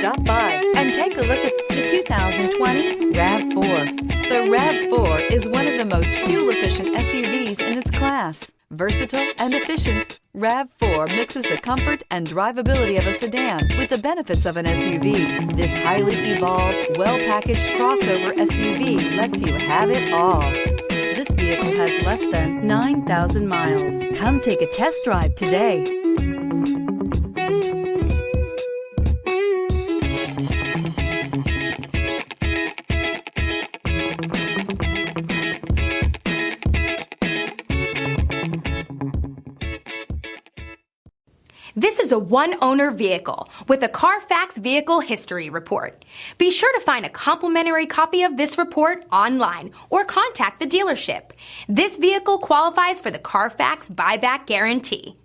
Stop by and take a look at the 2020 RAV4. The RAV4 is one of the most fuel-efficient SUVs in its class. Versatile and efficient, RAV4 mixes the comfort and drivability of a sedan with the benefits of an SUV. This highly evolved, well-packaged crossover SUV lets you have it all. This vehicle has less than 9,000 miles. Come take a test drive today. This is a one-owner vehicle with a Carfax Vehicle History Report. Be sure to find a complimentary copy of this report online or contact the dealership. This vehicle qualifies for the Carfax Buyback Guarantee.